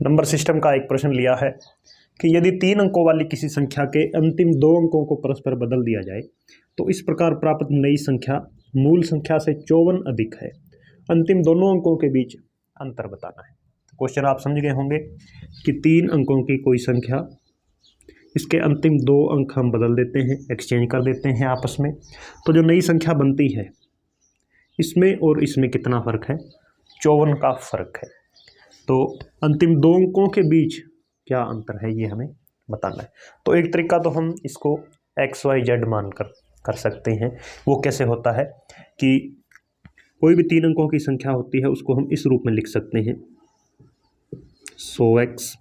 Number system का एक प्रश्न लिया है कि यदि 3 अंकों वाली किसी संख्या के अंतिम 2 अंकों को परस्पर बदल दिया जाए तो इस प्रकार प्राप्त नई संख्या मूल संख्या से 54 अधिक है, अंतिम दोनों अंकों के बीच अंतर बताना है। क्वेश्चन आप समझ गए होंगे कि 3 अंकों की कोई संख्या, इसके अंतिम 2 अंक हम बदल देते हैं, एक्सचेंज कर देते हैं आपस में, तो जो नई संख्या बनती है इसमें और इसमें कितना फ़र्क है, 54 का फ़र्क है। तो अंतिम 2 अंकों के बीच क्या अंतर है ये हमें बताना है। तो एक तरीका तो हम इसको XYZ मान कर सकते हैं। वो कैसे होता है कि कोई भी 3 अंकों की संख्या होती है उसको हम इस रूप में लिख सकते हैं, 100x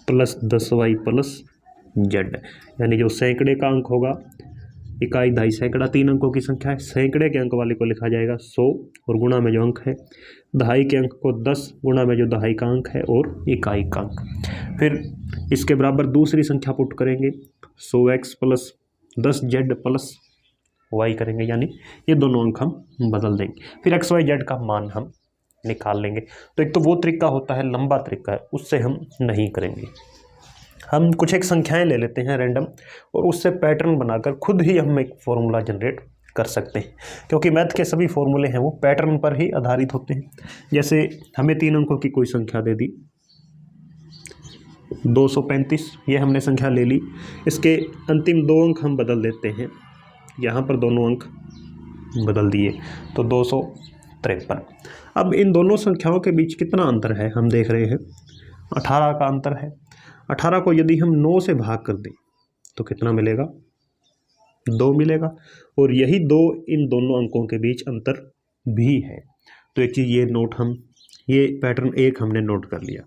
plus 10y plus z, यानी जो सैकड़े का अंक होगा, इकाई दहाई सैकड़ा 3 अंकों की संख्या है, सैकड़े के अंक वाले को लिखा जाएगा 100 और गुणा में जो अंक है, दहाई के अंक को 10 गुणा में जो दहाई का अंक है और इकाई का अंक। फिर इसके बराबर दूसरी संख्या पुट करेंगे, 100x plus 10z plus y करेंगे, यानी ये दोनों अंक हम बदल देंगे। फिर XYZ का मान हम निकाल लेंगे। तो एक तो वो तरीका होता है, लंबा तरीका है, उससे हम नहीं करेंगे। हम कुछ एक संख्याएं ले लेते हैं रैंडम और उससे पैटर्न बनाकर खुद ही हम एक फॉर्मूला जनरेट कर सकते हैं, क्योंकि मैथ के सभी फॉर्मूले हैं वो पैटर्न पर ही आधारित होते हैं। जैसे हमें 3 अंकों की कोई संख्या दे दी 235, ये हमने संख्या ले ली, इसके अंतिम 2 अंक हम बदल देते हैं, यहाँ पर दोनों अंक बदल दिए तो 253। अब इन दोनों संख्याओं के बीच कितना अंतर है हम देख रहे हैं, 18 का अंतर है। 18 को यदि हम 9 से भाग कर दें तो कितना मिलेगा, 2 मिलेगा, और यही 2 इन दोनों अंकों के बीच अंतर भी है। तो एक चीज़ ये पैटर्न एक हमने नोट कर लिया।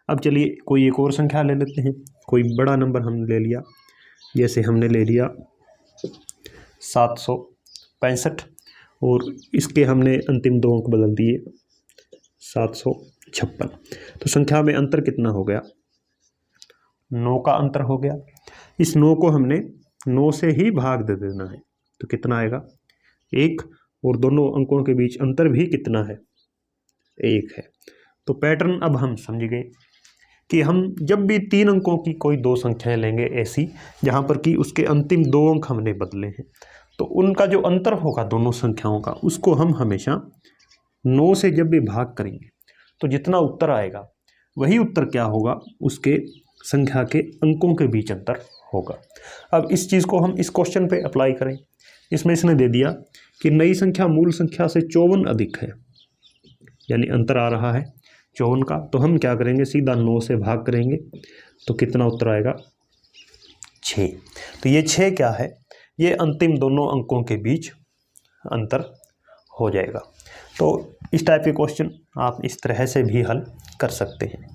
अब चलिए कोई एक और संख्या ले लेते हैं, कोई बड़ा नंबर हमने ले लिया, जैसे हमने ले लिया 765 और इसके हमने अंतिम 2 अंक बदल दिए 756। तो संख्या में अंतर कितना हो गया, 9 का अंतर हो गया। इस 9 को हमने 9 से ही भाग दे देना है, तो कितना आएगा 1, और दोनों अंकों के बीच अंतर भी कितना है, 1 है। तो पैटर्न अब हम समझ गए कि हम जब भी 3 अंकों की कोई 2 संख्याएं लेंगे ऐसी जहां पर कि उसके अंतिम 2 अंक हमने बदले हैं, तो उनका जो अंतर होगा दोनों संख्याओं का, उसको हम हमेशा 9 से जब भी भाग करेंगे तो जितना उत्तर आएगा वही उत्तर क्या होगा, उसके संख्या के अंकों के बीच अंतर होगा। अब इस चीज़ को हम इस क्वेश्चन पे अप्लाई करें। इसमें इसने दे दिया कि नई संख्या मूल संख्या से 54 अधिक है, यानी अंतर आ रहा है 54 का। तो हम क्या करेंगे, सीधा 9 से भाग करेंगे तो कितना उत्तर आएगा, 6। तो ये 6 क्या है, ये अंतिम दोनों अंकों के बीच अंतर हो जाएगा। तो इस टाइप के क्वेश्चन आप इस तरह से भी हल कर सकते हैं।